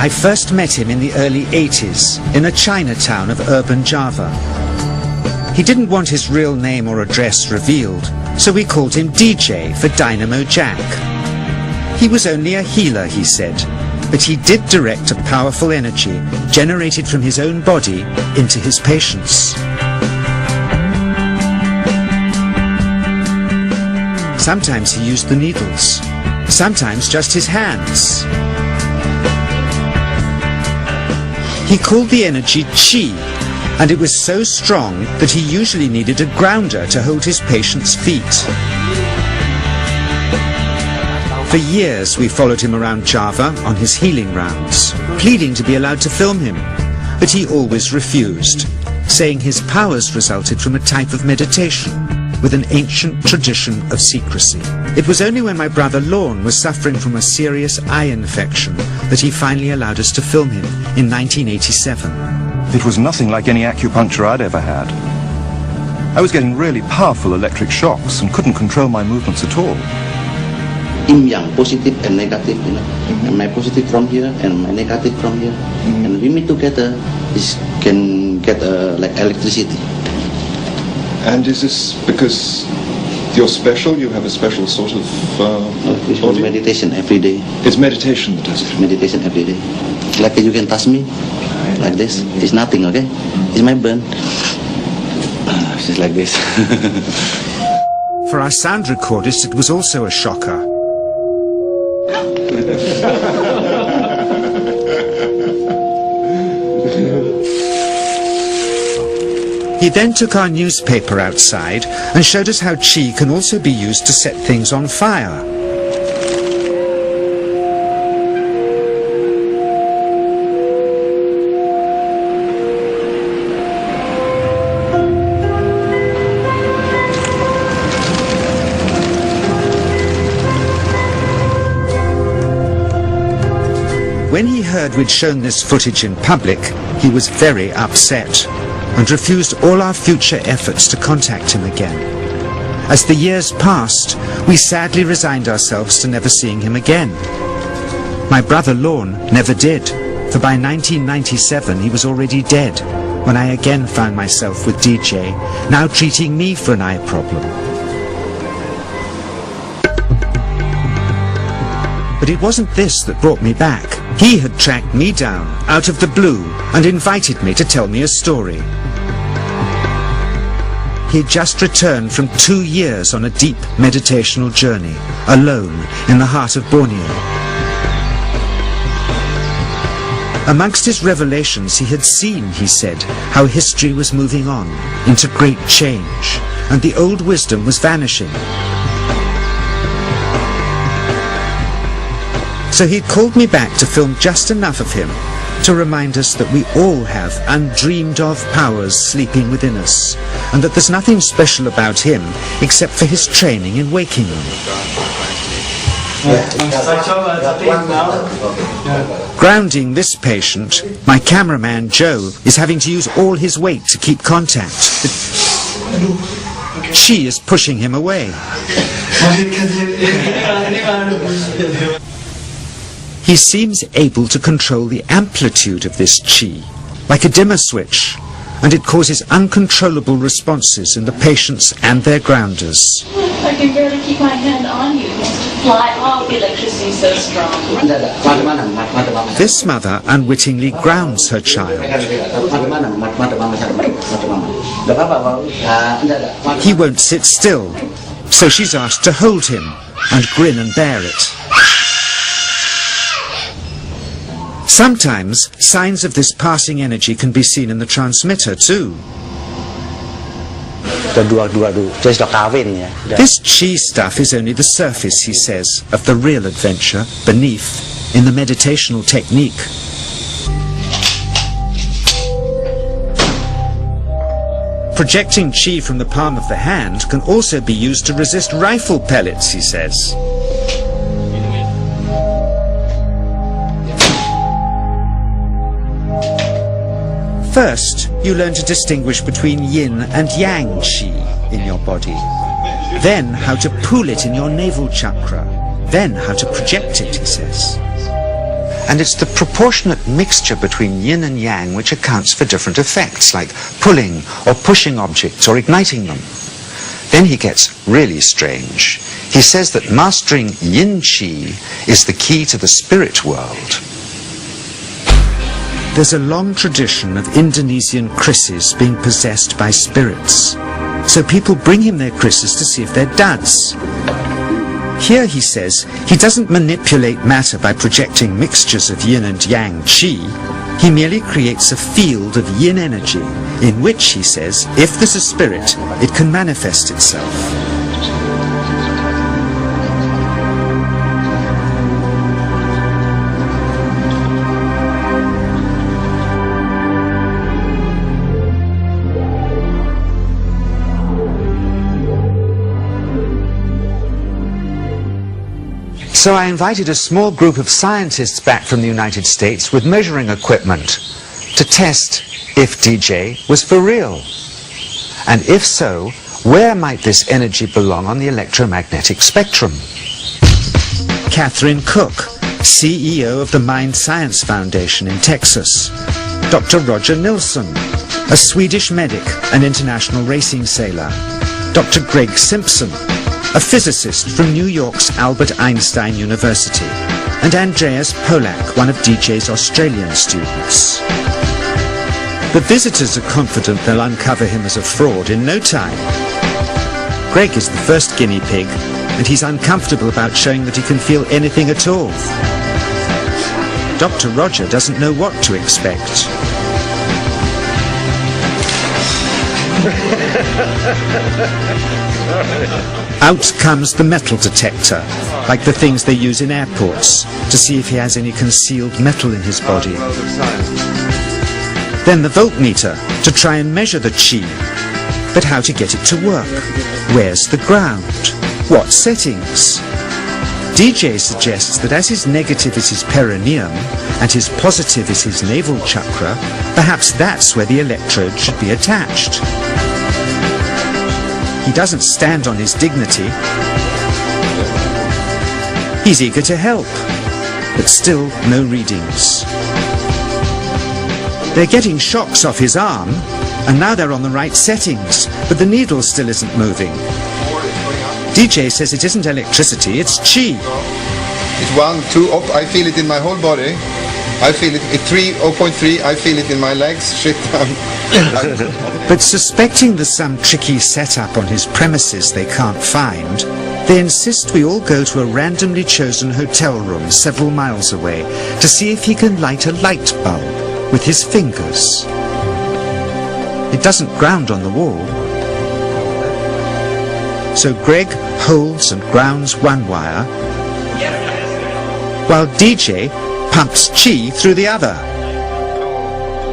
I first met him in the early 80s in a Chinatown of urban Java. He didn't want his real name or address revealed, so we called him DJ for Dynamo Jack. He was only a healer, he said, but he did direct a powerful energy generated from his own body into his patients. Sometimes he used the needles, sometimes just his hands. He called the energy Qi, and it was so strong that he usually needed a grounder to hold his patients' feet. For years we followed him around Java on his healing rounds, pleading to be allowed to film him, but he always refused, saying his powers resulted from a type of meditation with an ancient tradition of secrecy. It was only when my brother Lorne was suffering from a serious eye infection that he finally allowed us to film him in 1987. It was nothing like any acupuncture I'd ever had. I was getting really powerful electric shocks and couldn't control my movements at all. Yin yang, positive and negative, you know. And my positive from here and my negative from here. And we meet together, this can get like electricity. And is this because you're special? You have a special sort of it's body? Meditation every day. It's meditation that does it? Meditation every day. Like you can touch me, like this. It's nothing, okay? It's my burn. It's just like this. For our sound recordist, it was also a shocker. He then took our newspaper outside and showed us how Qi can also be used to set things on fire. When he heard we'd shown this footage in public, he was very upset and refused all our future efforts to contact him again. As the years passed, we sadly resigned ourselves to never seeing him again. My brother Lorne never did, for by 1997 he was already dead, when I again found myself with DJ, now treating me for an eye problem. But it wasn't this that brought me back. He had tracked me down out of the blue and invited me to tell me a story. He had just returned from 2 years on a deep meditational journey, alone in the heart of Borneo. Amongst his revelations he had seen, he said, how history was moving on into great change, and the old wisdom was vanishing. So he'd called me back to film just enough of him to remind us that we all have undreamed of powers sleeping within us, and that there's nothing special about him except for his training in waking them. Grounding this patient, my cameraman Joe is having to use all his weight to keep contact. Qi is pushing him away. He seems able to control the amplitude of this Qi, like a dimmer switch, and it causes uncontrollable responses in the patients and their grounders. I can barely keep my hand on you. It wants to fly off. The electricity is so strong. This mother unwittingly grounds her child. He won't sit still, so she's asked to hold him and grin and bear it. Sometimes, signs of this passing energy can be seen in the transmitter too. This Qi stuff is only the surface, he says, of the real adventure beneath, in the meditational technique. Projecting Qi from the palm of the hand can also be used to resist rifle pellets, he says. First, you learn to distinguish between yin and yang Qi in your body. Then how to pool it in your navel chakra. Then how to project it, he says. And it's the proportionate mixture between yin and yang which accounts for different effects, like pulling or pushing objects or igniting them. Then he gets really strange. He says that mastering yin qi is the key to the spirit world. There's a long tradition of Indonesian krises being possessed by spirits. So people bring him their krises to see if they're duds. Here, he says, he doesn't manipulate matter by projecting mixtures of yin and yang qi. He merely creates a field of yin energy, in which, he says, if there's a spirit, it can manifest itself. So I invited a small group of scientists back from the United States with measuring equipment to test if DJ was for real. And if so, where might this energy belong on the electromagnetic spectrum? Catherine Cook, CEO of the Mind Science Foundation in Texas. Dr. Roger Nilsson, a Swedish medic and international racing sailor. Dr. Greg Simpson, a physicist from New York's Albert Einstein University, and Andreas Polak, one of DJ's Australian students. The visitors are confident they'll uncover him as a fraud in no time. Greg is the first guinea pig, and he's uncomfortable about showing that he can feel anything at all. Dr. Roger doesn't know what to expect. Out comes the metal detector, like the things they use in airports, to see if he has any concealed metal in his body. Then the voltmeter, to try and measure the qi. But how to get it to work? Where's the ground? What settings? DJ suggests that as his negative is his perineum, and his positive is his navel chakra, perhaps that's where the electrode should be attached. He doesn't stand on his dignity. He's eager to help, but still no readings. They're getting shocks off his arm, and now they're on the right settings, but the needle still isn't moving. DJ says it isn't electricity, it's qi. It's 1, 2, up, I feel it in my whole body. I feel it at 3, 0.3, I feel it in my legs. Shit. But suspecting there's some tricky setup on his premises they can't find, they insist we all go to a randomly chosen hotel room several miles away to see if he can light a light bulb with his fingers. It doesn't ground on the wall. So Greg holds and grounds one wire, while DJ pumps qi through the other.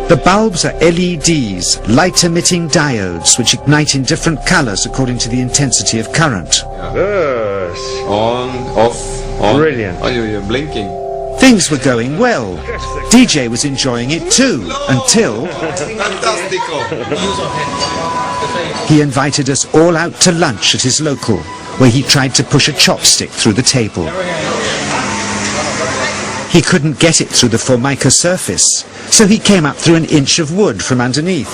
The bulbs are LEDs, light-emitting diodes, which ignite in different colors according to the intensity of current. Yes. On, off, on. Brilliant. Oh, you're blinking. Things were going well. DJ was enjoying it too, until he invited us all out to lunch at his local, where he tried to push a chopstick through the table. He couldn't get it through the formica surface, so he came up through an inch of wood from underneath.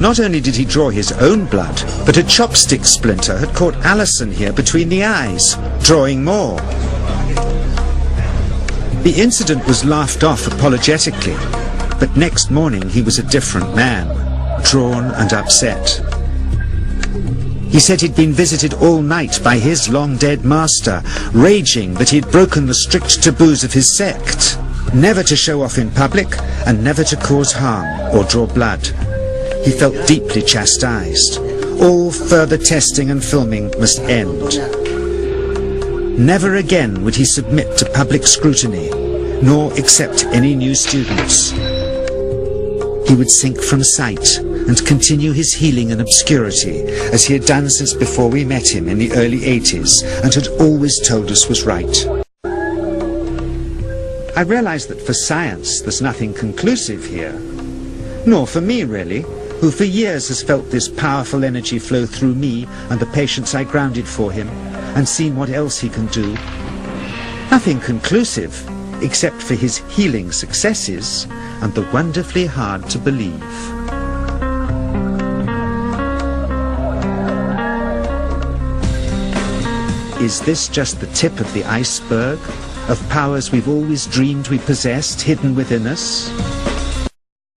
Not only did he draw his own blood, but a chopstick splinter had caught Alison here between the eyes, drawing more. The incident was laughed off apologetically, but next morning he was a different man, drawn and upset. He said he'd been visited all night by his long-dead master, raging that he'd broken the strict taboos of his sect, never to show off in public and never to cause harm or draw blood. He felt deeply chastised. All further testing and filming must end. Never again would he submit to public scrutiny, nor accept any new students. He would sink from sight and continue his healing in obscurity, as he had done since before we met him in the early 80s, and had always told us was right. I realized that for science there's nothing conclusive here. Nor for me, really. who for years has felt this powerful energy flow through me and the patients I grounded for him, and seen what else he can do. Nothing conclusive, except for his healing successes and the wonderfully hard to believe. Is this just the tip of the iceberg of powers we've always dreamed we possessed hidden within us?